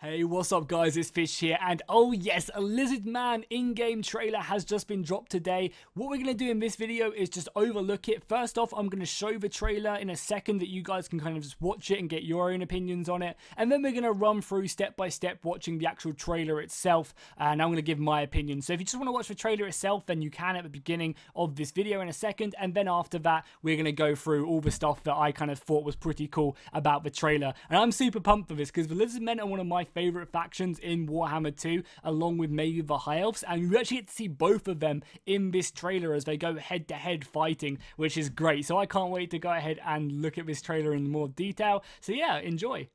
Hey, what's up guys, it's Fish here, and oh yes, a Lizardmen in-game trailer has just been dropped today. What we're going to do in this video is just overlook it. First off, I'm going to show the trailer in a second that you guys can kind of just watch it and get your own opinions on it. And then we're going to run through step by step watching the actual trailer itself, and I'm going to give my opinion. So if you just want to watch the trailer itself, then you can at the beginning of this video in a second. And then after that, we're going to go through all the stuff that I kind of thought was pretty cool about the trailer. And I'm super pumped for this because the Lizardmen are one of my favorite factions in Warhammer 2, along with maybe the High Elves, and we actually get to see both of them in this trailer as they go head to head fighting, which is great. So I can't wait to go ahead and look at this trailer in more detail. So yeah, enjoy.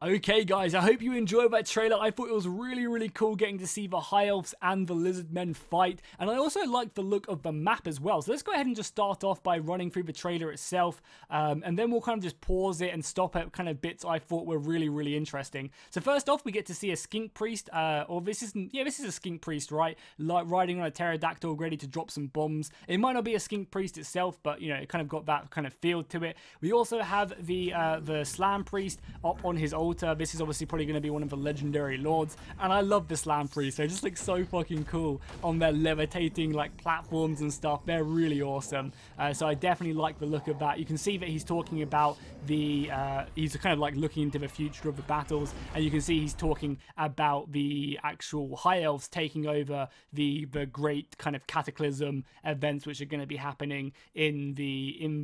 Okay guys, I hope you enjoyed that trailer. I thought it was really cool getting to see the High Elves and the Lizardmen fight, and I also like the look of the map as well. So let's go ahead and just start off by running through the trailer itself, and then we'll kind of just pause it and stop at kind of bits I thought were really interesting. So first off, we get to see a Skink priest, or this is a Skink priest, right? Like riding on a pterodactyl, ready to drop some bombs. It might not be a Skink priest itself, but you know, it kind of got that kind of feel to it. We also have the Slam priest up on his altar. This is obviously probably going to be one of the legendary lords, and I love the Slam priest. They just look so fucking cool on their levitating like platforms and stuff. They're really awesome. So I definitely like the look of that. You can see that he's talking about the he's kind of like looking into the future of the battles, and you can see he's talking about the actual High Elves taking over the great kind of cataclysm events which are going to be happening in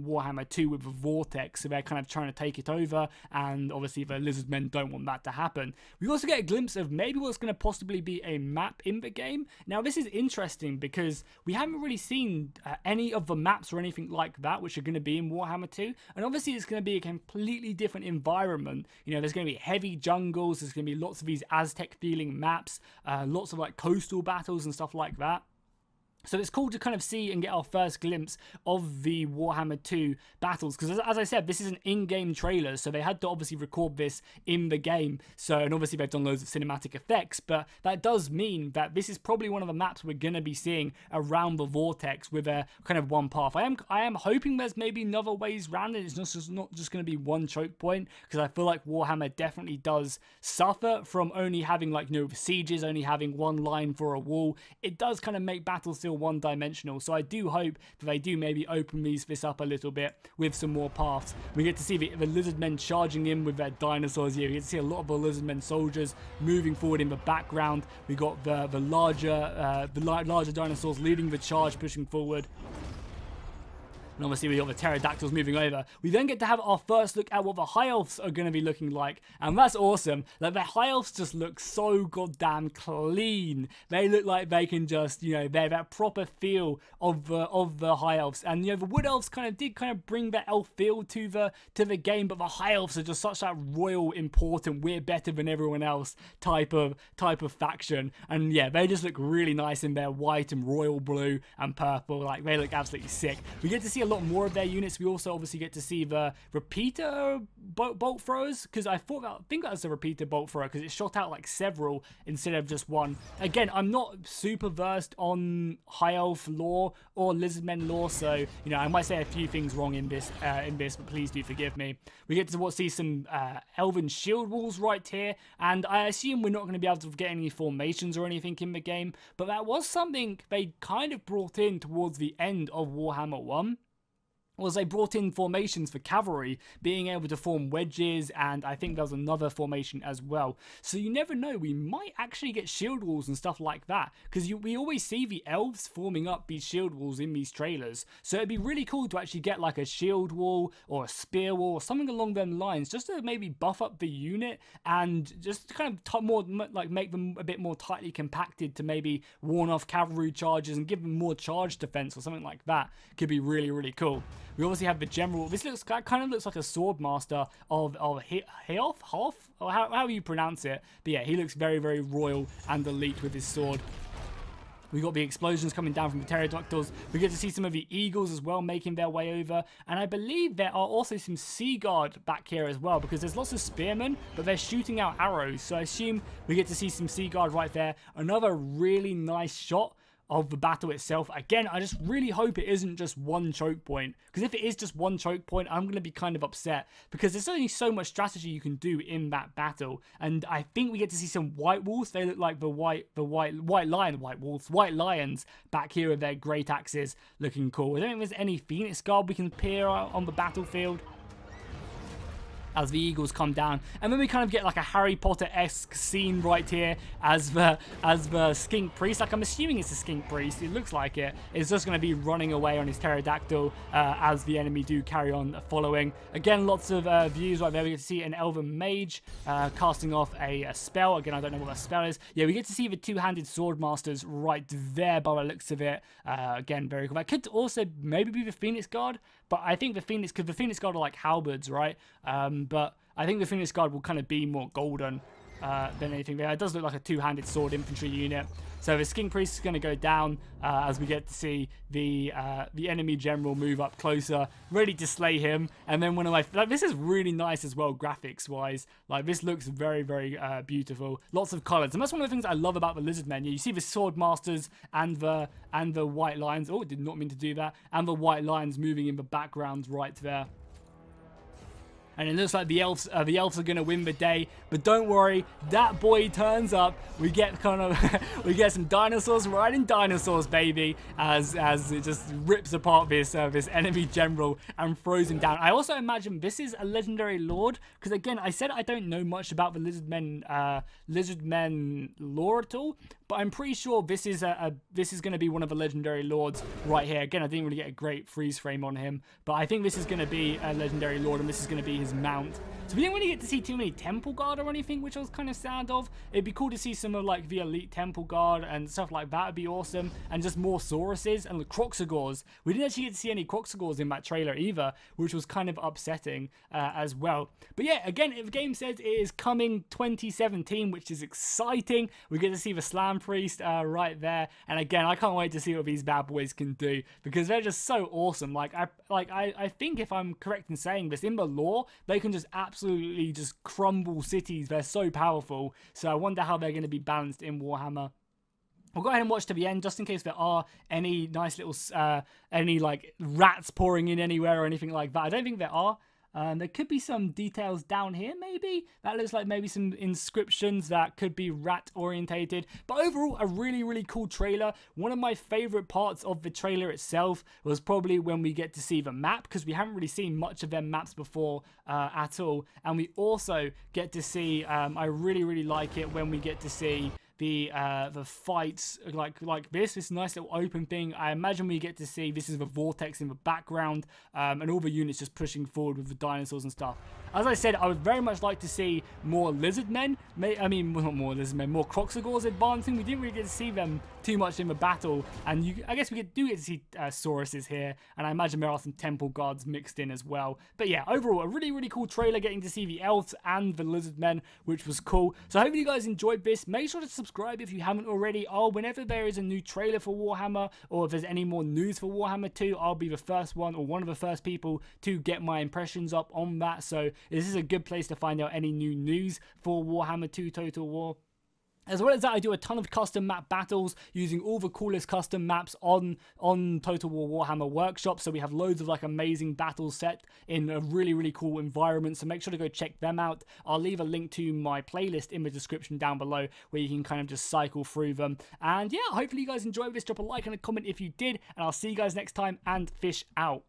Warhammer 2 with the Vortex. So they're kind of trying to take it over, and obviously the Lizardmen don't want that to happen. We also get a glimpse of maybe what's going to possibly be a map in the game. Now this is interesting because we haven't really seen any of the maps or anything like that which are going to be in Warhammer 2, and obviously it's going to be a completely different environment. You know, there's going to be heavy jungles, there's going to be lots of these Aztec feeling maps, lots of like coastal battles and stuff like that. So it's cool to kind of see and get our first glimpse of the Warhammer 2 battles, because as I said, this is an in-game trailer, so they had to obviously record this in the game. So, and obviously they've done loads of cinematic effects, but that does mean that this is probably one of the maps we're going to be seeing around the Vortex with a kind of one path. I am hoping there's maybe another ways around it. It's not just going to be one choke point, because I feel like Warhammer definitely does suffer from only having, like, you know, sieges, only having one line for a wall. It does kind of make battles still one-dimensional. So I do hope that they do maybe open this up a little bit with some more paths. We get to see the Lizardmen charging in with their dinosaurs here. We get to see a lot of the Lizardmen soldiers moving forward in the background. We got the larger dinosaurs leading the charge, pushing forward. And obviously we got the pterodactyls moving over. We then get to have our first look at what the high elves are going to be looking like. And that's awesome. Like, the high elves just look so goddamn clean. They look like they can just, you know, they're that proper feel of the high elves. And, you know, the wood elves did bring that elf feel to the game. But the high elves are just such that royal, important, we're better than everyone else type of faction. And yeah, they just look really nice in their white and royal blue and purple. Like, they look absolutely sick. We get to see a lot more of their units. We also obviously get to see the repeater bolt throwers, because I think that was a repeater bolt thrower because it shot out like several instead of just one. Again, I'm not super versed on high elf lore or lizardmen lore, so you know, I might say a few things wrong in this, but please do forgive me. We get to see some elven shield walls right here, and I assume we're not going to be able to get any formations or anything in the game, but that was something they kind of brought in towards the end of Warhammer 1. Was they brought in formations for cavalry, being able to form wedges, and I think there was another formation as well. So you never know, we might actually get shield walls and stuff like that, because we always see the elves forming up these shield walls in these trailers. So it'd be really cool to actually get like a shield wall or a spear wall or something along them lines, just to maybe buff up the unit and just kind of make them a bit more tightly compacted to maybe warn off cavalry charges and give them more charge defense or something like that. Could be really, really cool. We obviously have the general. This kind of looks like a sword master of Heoth, or however you pronounce it. But yeah, he looks very, very royal and elite with his sword. We got the explosions coming down from the pterodactyls. We get to see some of the eagles as well making their way over. And I believe there are also some sea guard back here as well, because there's lots of spearmen, but they're shooting out arrows. So I assume we get to see some sea guard right there. Another really nice shot of the battle itself. Again, I just really hope it isn't just one choke point, because if it is just one choke point, I'm going to be kind of upset, because there's only so much strategy you can do in that battle. And I think we get to see some white wolves. They look like the white lions back here with their great axes, looking cool. I don't think there's any Phoenix Guard we can appear on the battlefield as the eagles come down. And then we kind of get like a Harry Potter-esque scene right here as the skink priest, like I'm assuming it's a skink priest, it looks like it, is just going to be running away on his pterodactyl as the enemy do carry on following. Again, lots of views right there. We get to see an elven mage casting off a spell. Again, I don't know what that spell is. Yeah, we get to see the two-handed sword masters right there by the looks of it. Again, very cool. That could also maybe be the Phoenix Guard, but I think the Phoenix Guard are like halberds, right? But I think the Phoenix Guard will kind of be more golden than anything there. It does look like a two-handed sword infantry unit. So the Skink Priest is going to go down as we get to see the enemy general move up closer, ready to slay him. And then one of my... this is really nice as well, graphics-wise. Like, this looks very, very beautiful. Lots of colours. And that's one of the things I love about the Lizardmen. You see the Sword Masters and the White Lions. Oh, did not mean to do that. And the White Lions moving in the background right there. And it looks like the elves are going to win the day. But don't worry, that boy turns up. We get we get some dinosaurs riding dinosaurs, baby, as it just rips apart this enemy general and throws him down. I also imagine this is a legendary lord, because again, I said I don't know much about the Lizardmen lore at all, but I'm pretty sure this is going to be one of the legendary lords right here. Again, I didn't really get a great freeze frame on him, but I think this is going to be a legendary lord, and this is going to be his mount. So we didn't really get to see too many Temple Guard or anything, which I was kind of sad of. It'd be cool to see some of like the elite Temple Guard and stuff like that. Would be awesome. And just more Sauruses and the Croxagors. We didn't actually get to see any Croxagors in that trailer either, which was kind of upsetting as well. But yeah, again, the game says it is coming 2017, which is exciting. We get to see the Slam Priest right there. And again, I can't wait to see what these bad boys can do, because they're just so awesome. I think if I'm correct in saying this, in the lore, they can just absolutely just crumble cities. They're so powerful. So I wonder how they're going to be balanced in Warhammer. We'll go ahead and watch to the end, just in case there are any nice little, any like rats pouring in anywhere or anything like that. I don't think there are. There could be some details down here, maybe. That looks like maybe some inscriptions that could be rat orientated. But overall, a really, really cool trailer. One of my favorite parts of the trailer itself was probably when we get to see the map, because we haven't really seen much of them maps before at all. And we also get to see, I really, really like it when we get to see the fights like this nice little open thing. I imagine we get to see this is the vortex in the background, and all the units just pushing forward with the dinosaurs and stuff. As I said, I would very much like to see more Lizardmen. I mean, not more Lizardmen, more Croxagors advancing. We didn't really get to see them too much in the battle, and I guess we do get to see Sauruses here, and I imagine there are some temple guards mixed in as well. But yeah, overall, a really, really cool trailer, getting to see the elves and the Lizardmen, which was cool. So I hope you guys enjoyed this. Make sure to subscribe if you haven't already. Whenever there is a new trailer for Warhammer, or if there's any more news for Warhammer 2, I'll be the first one, or one of the first people to get my impressions up on that. So this is a good place to find out any new news for Warhammer 2 Total War. As well as that, I do a ton of custom map battles using all the coolest custom maps on Total War Warhammer Workshop. So we have loads of like amazing battles set in a really, really cool environment. So make sure to go check them out. I'll leave a link to my playlist in the description down below where you can kind of just cycle through them. And yeah, hopefully you guys enjoyed this. Drop a like and a comment if you did. And I'll see you guys next time, and fish out.